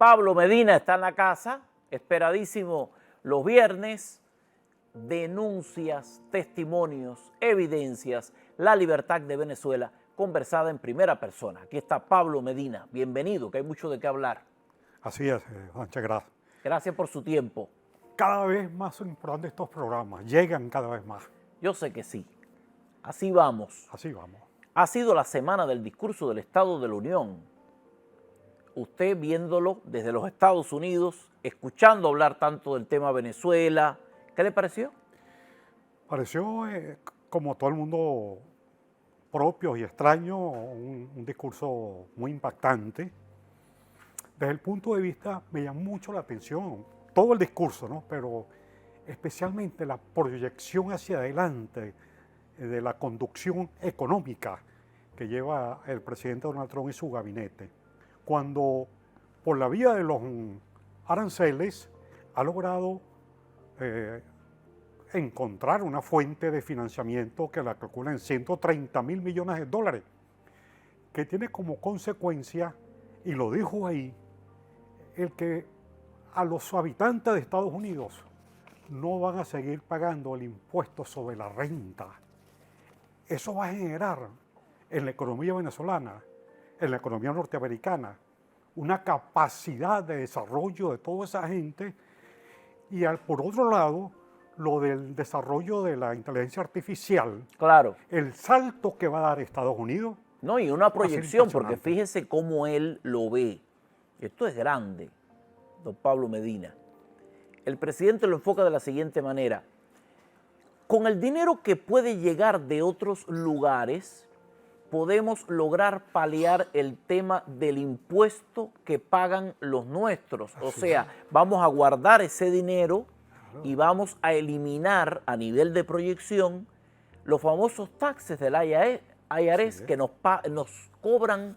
Pablo Medina está en la casa, esperadísimo los viernes. Denuncias, testimonios, evidencias, la libertad de Venezuela, conversada en primera persona. Aquí está Pablo Medina. Bienvenido, que hay mucho de qué hablar. Así es, Sánchez, gracias. Gracias por su tiempo. Cada vez más son importantes estos programas, llegan cada vez más. Yo sé que sí. Así vamos. Así vamos. Ha sido la semana del discurso del Estado de la Unión. Usted viéndolo desde los Estados Unidos, escuchando hablar tanto del tema Venezuela, ¿qué le pareció? Pareció, como todo el mundo, propio y extraño, un discurso muy impactante. Desde el punto de vista, me llamó mucho la atención todo el discurso, ¿no? Pero especialmente la proyección hacia adelante de la conducción económica que lleva el presidente Donald Trump y su gabinete. Cuando, por la vía de los aranceles, ha logrado encontrar una fuente de financiamiento que la calcula en 130.000 millones de dólares, que tiene como consecuencia, y lo dijo ahí, el que a los habitantes de Estados Unidos no van a seguir pagando el impuesto sobre la renta. Eso va a generar en la economía venezolana, en la economía norteamericana, una capacidad de desarrollo de toda esa gente y por otro lado, lo del desarrollo de la inteligencia artificial. Claro. El salto que va a dar Estados Unidos. No, y una proyección, porque impresionante. fíjese cómo él lo ve. Esto es grande, don Pablo Medina. El presidente lo enfoca de la siguiente manera. Con el dinero que puede llegar de otros lugares, podemos lograr paliar el tema del impuesto que pagan los nuestros. O sea, vamos a guardar ese dinero y vamos a eliminar a nivel de proyección los famosos taxes del IRS que nos cobran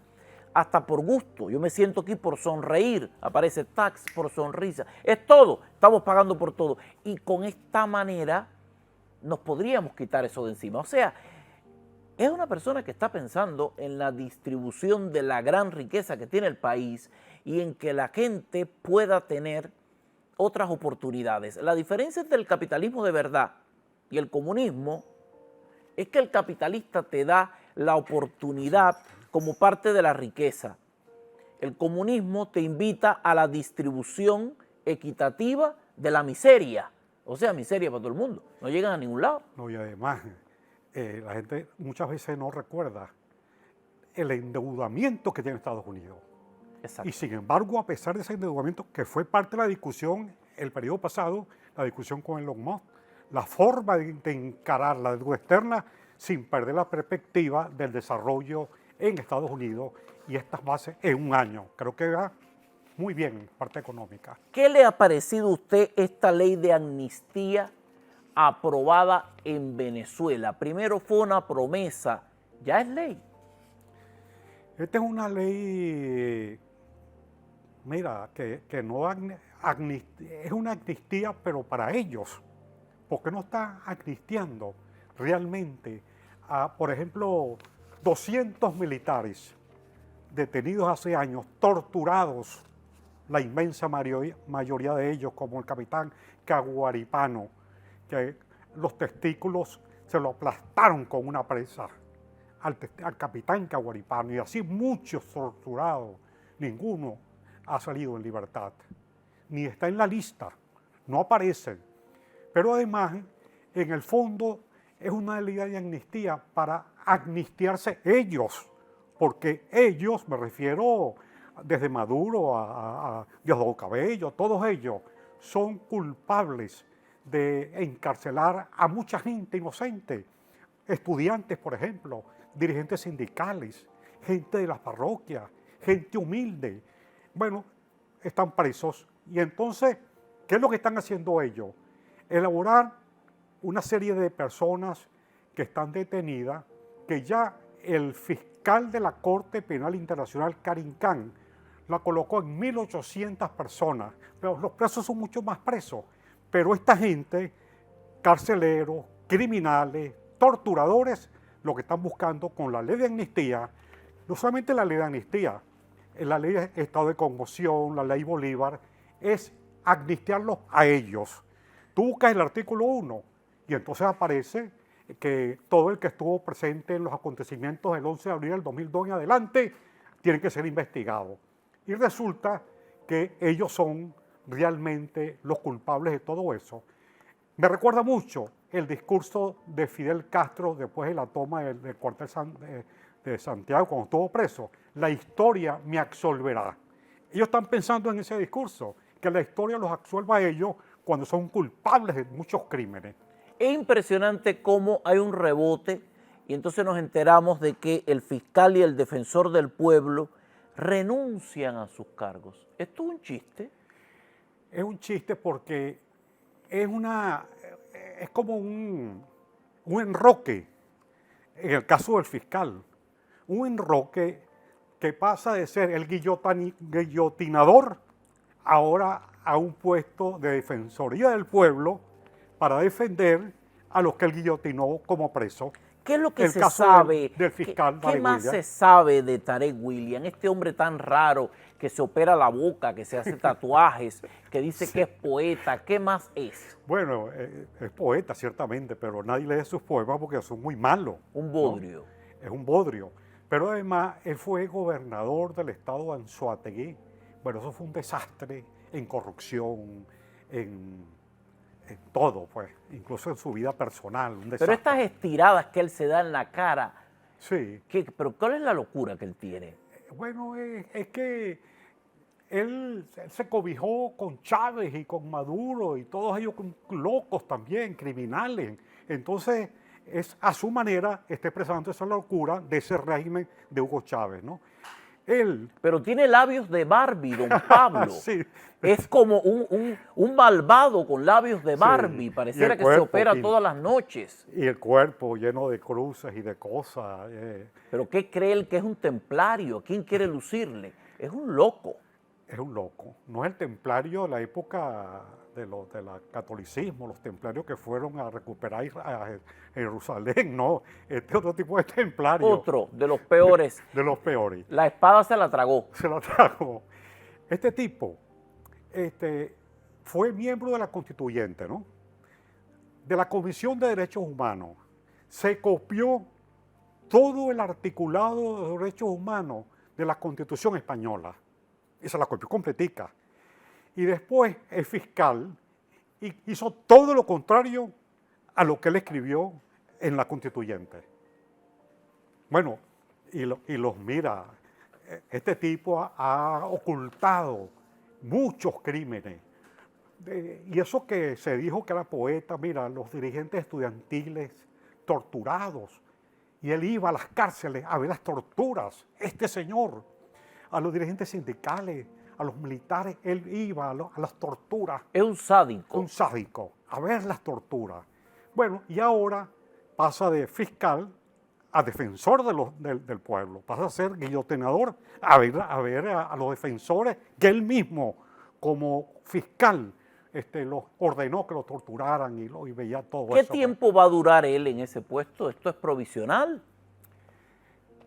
hasta por gusto. Yo me siento aquí por sonreír, aparece tax por sonrisa. Es todo, estamos pagando por todo. Y con esta manera nos podríamos quitar eso de encima. O sea, es una persona que está pensando en la distribución de la gran riqueza que tiene el país y en que la gente pueda tener otras oportunidades. La diferencia entre el capitalismo de verdad y el comunismo es que el capitalista te da la oportunidad como parte de la riqueza. El comunismo te invita a la distribución equitativa de la miseria. O sea, miseria para todo el mundo. No llegan a ningún lado. No, y además, la gente muchas veces no recuerda el endeudamiento que tiene Estados Unidos. Exacto. Y sin embargo, a pesar de ese endeudamiento, que fue parte de la discusión el periodo pasado, la discusión con Elon Musk, la forma de encarar la deuda externa sin perder la perspectiva del desarrollo en Estados Unidos y estas bases en un año. Creo que va muy bien en parte económica. ¿Qué le ha parecido a usted esta ley de amnistía aprobada en Venezuela? Primero fue una promesa, ya es ley. Esta es una ley, mira, que no es una amnistía, pero para ellos, porque no está amnistiando realmente a, por ejemplo, 200 militares detenidos hace años, torturados, la inmensa mayoría de ellos, como el capitán Caguaripano, que los testículos se lo aplastaron con una presa al capitán Caguaripano, y así muchos torturados, ninguno ha salido en libertad, ni está en la lista, no aparecen. Pero además, en el fondo, es una ley de amnistía para amnistiarse ellos, porque ellos, me refiero desde Maduro a Diosdado Cabello, todos ellos son culpables de encarcelar a mucha gente inocente, estudiantes, por ejemplo, dirigentes sindicales, gente de las parroquias, gente humilde. Bueno, están presos. Y entonces, ¿qué es lo que están haciendo ellos? Elaborar una serie de personas que están detenidas, que ya el fiscal de la Corte Penal Internacional, Karim Khan, la colocó en 1.800 personas, pero los presos son mucho más presos. Pero esta gente, carceleros, criminales, torturadores, lo que están buscando con la ley de amnistía, no solamente la ley de amnistía, la ley de estado de conmoción, la ley Bolívar, es amnistiarlos a ellos. Tú buscas el artículo 1 y entonces aparece que todo el que estuvo presente en los acontecimientos del 11 de abril del 2002 en adelante tiene que ser investigado. Y resulta que ellos son realmente los culpables de todo eso. Me recuerda mucho el discurso de Fidel Castro después de la toma del cuartel de Santiago cuando estuvo preso. La historia me absolverá. Ellos están pensando en ese discurso, que la historia los absuelva a ellos cuando son culpables de muchos crímenes. Es impresionante cómo hay un rebote y entonces nos enteramos de que el fiscal y el defensor del pueblo renuncian a sus cargos. ¿Esto es un chiste? Es un chiste porque es como un enroque, en el caso del fiscal, un enroque que pasa de ser el guillotinador ahora a un puesto de defensoría del pueblo para defender a los que él guillotinó como preso. ¿Qué es lo que El se caso sabe? del fiscal ¿Qué Tarek más William. se sabe de Tarek William? Este hombre tan raro que se opera la boca, que se hace tatuajes, que dice que es poeta. ¿Qué más es? Bueno, es poeta ciertamente, pero nadie lee sus poemas porque son muy malos. Un ¿no? bodrio. Es un bodrio. Pero además, él fue gobernador del estado de Anzoátegui. Bueno, eso fue un desastre en corrupción, en todo, pues, incluso en su vida personal, un desastre. Pero estas estiradas que él se da en la cara, Sí. ¿pero cuál es la locura que él tiene? Bueno, es que él se cobijó con Chávez y con Maduro y todos ellos locos también, criminales. Entonces, es a su manera está expresando esa locura de ese régimen de Hugo Chávez, ¿no? Él, Pero tiene labios de Barbie, don Pablo. sí, Es como un malvado con labios de Sí, Barbie. y Pareciera el que se cuerpo, opera y- todas las noches. y el cuerpo lleno de cruces y de cosas. ¿Pero qué cree él que es un templario? ¿A quién quiere lucirle? Es un loco. Es un loco. No es el templario de la época del catolicismo, los templarios que fueron a recuperar a Jerusalén, no. Este es otro tipo de templario, Otro de los peores. de los peores. La espada se la tragó. Se lo trajo. Este tipo fue miembro de la Constituyente, ¿no? De la Comisión de Derechos Humanos. Se copió todo el articulado de derechos humanos de la Constitución española. Y se la copió completica. Y después el fiscal hizo todo lo contrario a lo que él escribió en la Constituyente. Bueno, y los mira, este tipo ha ocultado muchos crímenes. Y eso que se dijo que era poeta, mira, los dirigentes estudiantiles torturados. Y él iba a las cárceles a ver las torturas. Este señor, a los dirigentes sindicales, a los militares, él iba a las torturas. Es un sádico. Un sádico, a ver las torturas. Bueno, y ahora pasa de fiscal a defensor del pueblo. Pasa a ser guillotinador, a ver a los defensores que él mismo, como fiscal, los ordenó que lo torturaran y veía todo ¿Qué eso. tiempo va a durar él en ese puesto? ¿Esto es provisional?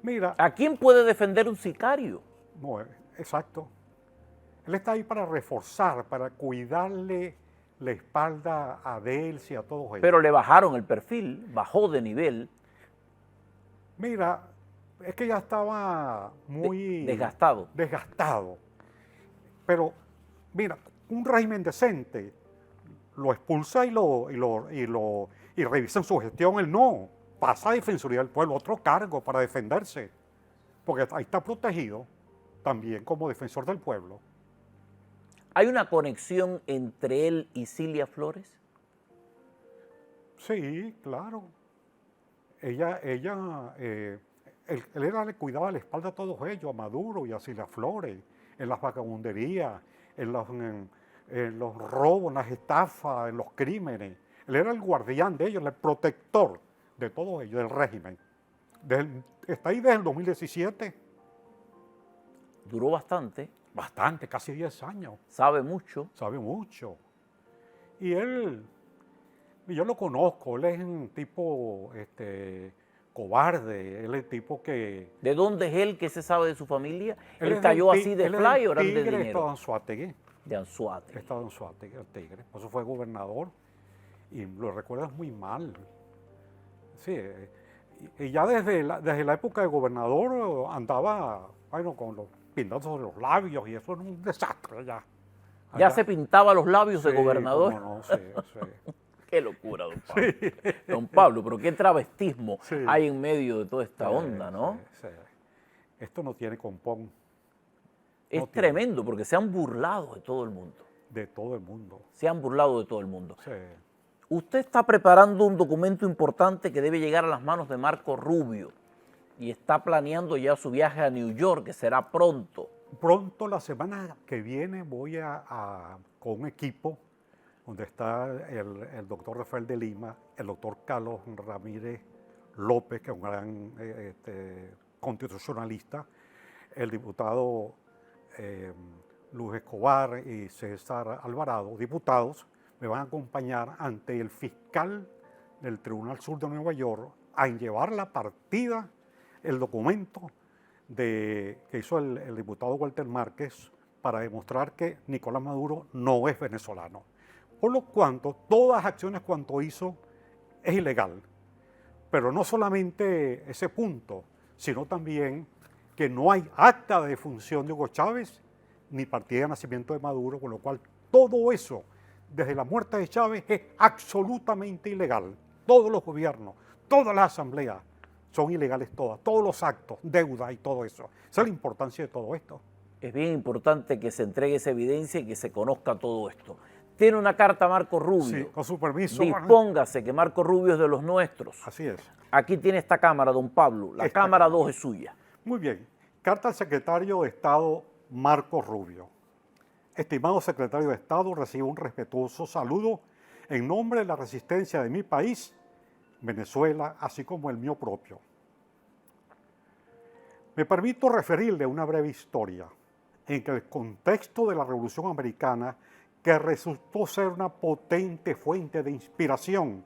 Mira, ¿A quién puede defender un sicario? no, exacto. Él está ahí para reforzar, para cuidarle la espalda a Delcy y a todos ellos. Pero le bajaron el perfil, bajó de nivel, Mira, es que ya estaba muy desgastado. desgastado. Pero, mira, un régimen decente lo expulsa y revisan su gestión. Él no, pasa a Defensoría del Pueblo, otro cargo para defenderse. Porque ahí está protegido también como defensor del pueblo. ¿Hay una conexión entre él y Cilia Flores? Sí, claro. Él le cuidaba la espalda a todos ellos, a Maduro y a Cilia Flores, en las vagabunderías, en los robos, en las estafas, en los crímenes. Él era el guardián de ellos, el protector de todos ellos, del régimen. Está ahí desde el 2017. Duró bastante, Bastante, casi 10 años. sabe mucho. Sabe mucho. Y yo lo conozco, él es un tipo cobarde, él es el tipo que... ¿De dónde es él? ¿Qué se sabe de su familia? Él ¿Él es cayó del así de él es fly del o eran de Tigre, estaba dinero? en Anzoátegui, De Anzoátegui. estaba en Anzoátegui, el Tigre. Por eso fue gobernador y lo recuerdas muy mal. Sí, y ya desde la época de gobernador andaba, bueno, pintando los labios y eso era un desastre ya. Ya Allá. se pintaba los labios de Sí, gobernador. cómo no, sí, sí. Qué locura, don Pablo. Don Pablo, pero qué travestismo Sí. hay en medio de toda esta onda, Sí, ¿no? sí. Esto no tiene compón. Es No tiene. tremendo porque se han burlado de todo el mundo. De todo el mundo. Se han burlado de todo el mundo. Sí. Usted está preparando un documento importante que debe llegar a las manos de Marco Rubio y está planeando ya su viaje a New York, que será pronto. Pronto, la semana que viene, voy con un equipo donde está el doctor Rafael de Lima, el doctor Carlos Ramírez López, que es un gran constitucionalista, el diputado Luis Escobar y César Alvarado, diputados, me van a acompañar ante el fiscal del Tribunal Sur de Nueva York a llevar la partida, el documento que hizo el diputado Walter Márquez para demostrar que Nicolás Maduro no es venezolano. Por lo cuanto, todas las acciones cuanto hizo es ilegal. Pero no solamente ese punto, sino también que no hay acta de defunción de Hugo Chávez ni partida de nacimiento de Maduro, con lo cual todo eso, desde la muerte de Chávez, es absolutamente ilegal. Todos los gobiernos, todas las asambleas son ilegales todas, todos los actos, deuda y todo eso. Esa es la importancia de todo esto. Es bien importante que se entregue esa evidencia y que se conozca todo esto. Tiene una carta Marco Rubio. Sí, con su permiso. Dispóngase, que Marco Rubio es de los nuestros. Así es. Aquí tiene esta cámara, don Pablo. La cámara 2 es suya. Muy bien. Carta al secretario de Estado Marco Rubio. Estimado secretario de Estado, recibo un respetuoso saludo en nombre de la resistencia de mi país, Venezuela, así como el mío propio. Me permito referirle una breve historia en que el contexto de la Revolución Americana, que resultó ser una potente fuente de inspiración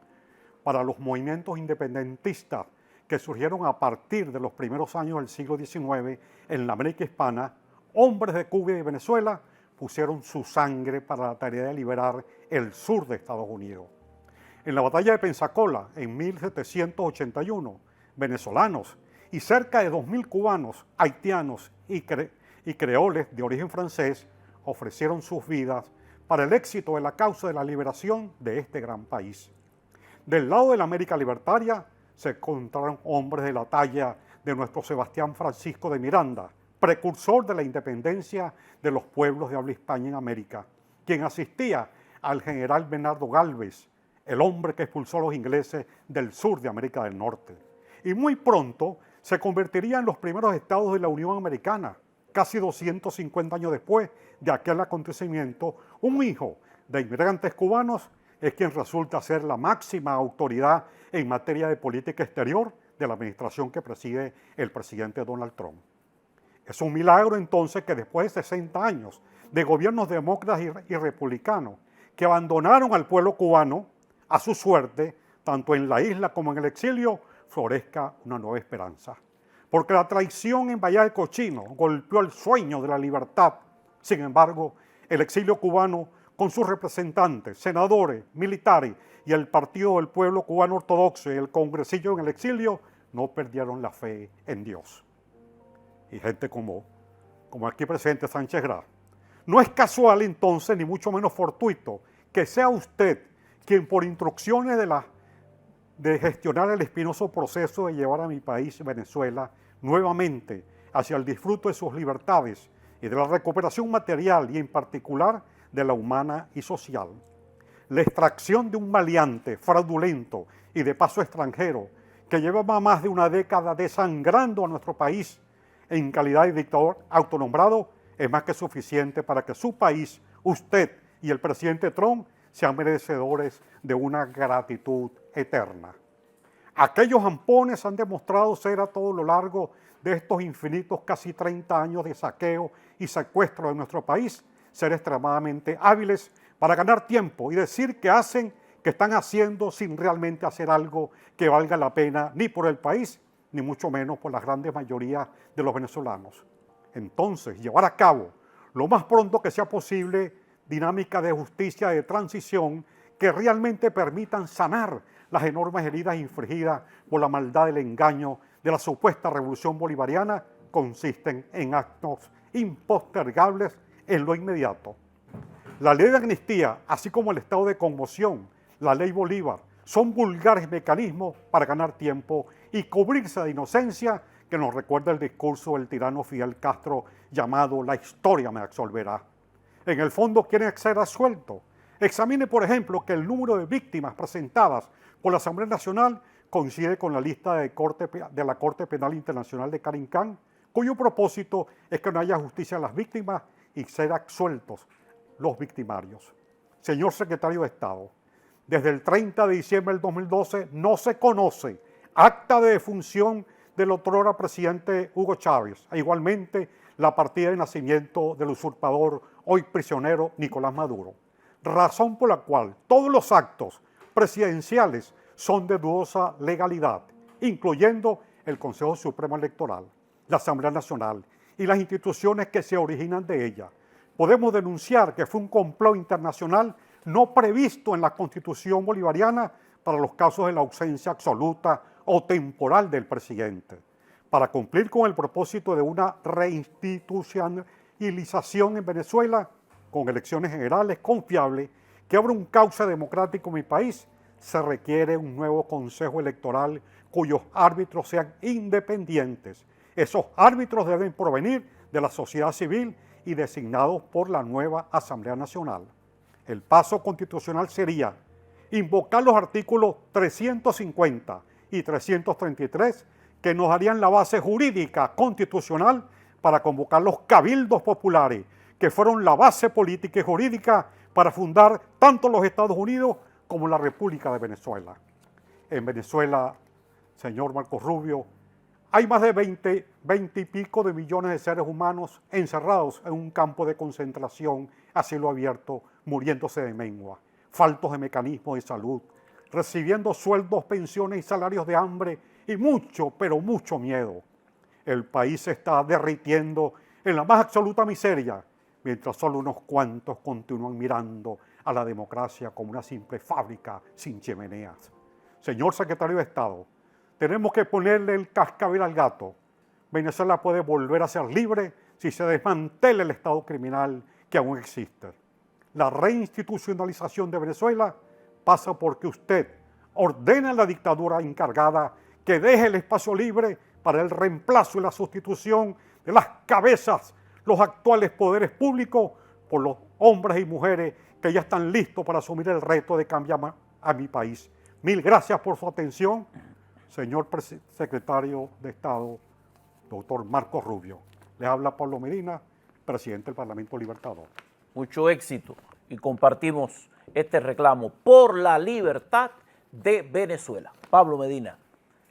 para los movimientos independentistas que surgieron a partir de los primeros años del siglo XIX en la América hispana, hombres de Cuba y de Venezuela pusieron su sangre para la tarea de liberar el sur de Estados Unidos. En la batalla de Pensacola, en 1781, venezolanos y cerca de 2.000 cubanos, haitianos y creoles de origen francés ofrecieron sus vidas para el éxito de la causa de la liberación de este gran país. Del lado de la América libertaria se encontraron hombres de la talla de nuestro Sebastián Francisco de Miranda, precursor de la independencia de los pueblos de habla hispana en América, quien asistía al general Bernardo Gálvez, el hombre que expulsó a los ingleses del sur de América del Norte. Y muy pronto se convertiría en los primeros estados de la Unión Americana. Casi 250 años después de aquel acontecimiento, un hijo de inmigrantes cubanos es quien resulta ser la máxima autoridad en materia de política exterior de la administración que preside el presidente Donald Trump. Es un milagro entonces que después de 60 años de gobiernos demócratas y republicanos que abandonaron al pueblo cubano a su suerte, tanto en la isla como en el exilio, florezca una nueva esperanza. Porque la traición en Bahía del Cochino golpeó el sueño de la libertad. Sin embargo, el exilio cubano, con sus representantes, senadores, militares y el Partido del Pueblo Cubano Ortodoxo y el congresillo en el exilio, no perdieron la fe en Dios. Y gente como aquí presente Sánchez Gras. No es casual entonces, ni mucho menos fortuito, que sea usted quien por instrucciones de gestionar el espinoso proceso de llevar a mi país, Venezuela, nuevamente hacia el disfrute de sus libertades y de la recuperación material y en particular de la humana y social. La extracción de un maleante, fraudulento y de paso extranjero que llevaba más de una década desangrando a nuestro país en calidad de dictador autonombrado es más que suficiente para que su país, usted y el presidente Trump sean merecedores de una gratitud eterna. Aquellos ampones han demostrado ser a todo lo largo de estos infinitos casi 30 años de saqueo y secuestro de nuestro país, ser extremadamente hábiles para ganar tiempo y decir que hacen que están haciendo sin realmente hacer algo que valga la pena ni por el país, ni mucho menos por la gran mayoría de los venezolanos. Entonces, llevar a cabo lo más pronto que sea posible dinámicas de justicia de transición que realmente permitan sanar las enormes heridas infligidas por la maldad del engaño de la supuesta revolución bolivariana, consisten en actos impostergables en lo inmediato. La ley de amnistía, así como el estado de conmoción, la ley Bolívar, son vulgares mecanismos para ganar tiempo y cubrirse de inocencia que nos recuerda el discurso del tirano Fidel Castro llamado "La historia me absolverá". En el fondo quieren ser absueltos. Examine, por ejemplo, que el número de víctimas presentadas por la Asamblea Nacional coincide con la lista de la Corte Penal Internacional de Carincán, cuyo propósito es que no haya justicia a las víctimas y ser absueltos los victimarios. Señor Secretario de Estado, desde el 30 de diciembre del 2012 no se conoce acta de defunción del otrora presidente Hugo Chávez, e igualmente la partida de nacimiento del usurpador, hoy prisionero, Nicolás Maduro, razón por la cual todos los actos presidenciales son de dudosa legalidad, incluyendo el Consejo Supremo Electoral, la Asamblea Nacional y las instituciones que se originan de ella. Podemos denunciar que fue un complot internacional no previsto en la Constitución bolivariana para los casos de la ausencia absoluta o temporal del presidente, para cumplir con el propósito de una reinstitucionalización en Venezuela con elecciones generales confiables que abra un cauce democrático en mi país. Se requiere un nuevo Consejo Electoral cuyos árbitros sean independientes. Esos árbitros deben provenir de la sociedad civil y designados por la nueva Asamblea Nacional. El paso constitucional sería invocar los artículos 350 y 333 que nos darían la base jurídica constitucional para convocar los cabildos populares, que fueron la base política y jurídica para fundar tanto los Estados Unidos como la República de Venezuela. En Venezuela, señor Marcos Rubio, hay más de 20 y pico de millones de seres humanos encerrados en un campo de concentración a cielo abierto, muriéndose de mengua, faltos de mecanismos de salud, recibiendo sueldos, pensiones y salarios de hambre y mucho, pero mucho miedo. El país se está derritiendo en la más absoluta miseria, mientras solo unos cuantos continúan mirando a la democracia como una simple fábrica sin chimeneas. Señor Secretario de Estado, tenemos que ponerle el cascabel al gato. Venezuela puede volver a ser libre si se desmantela el Estado criminal que aún existe. La reinstitucionalización de Venezuela pasa porque usted ordena a la dictadura encargada que deje el espacio libre para el reemplazo y la sustitución de las cabezas, los actuales poderes públicos, por los hombres y mujeres que ya están listos para asumir el reto de cambiar a mi país. Mil gracias por su atención, señor Secretario de Estado, doctor Marcos Rubio. Les habla Pablo Medina, presidente del Parlamento Libertador. Mucho éxito y compartimos este reclamo por la libertad de Venezuela. Pablo Medina,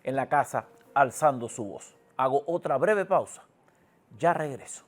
en la casa, alzando su voz. Hago otra breve pausa. Ya regreso.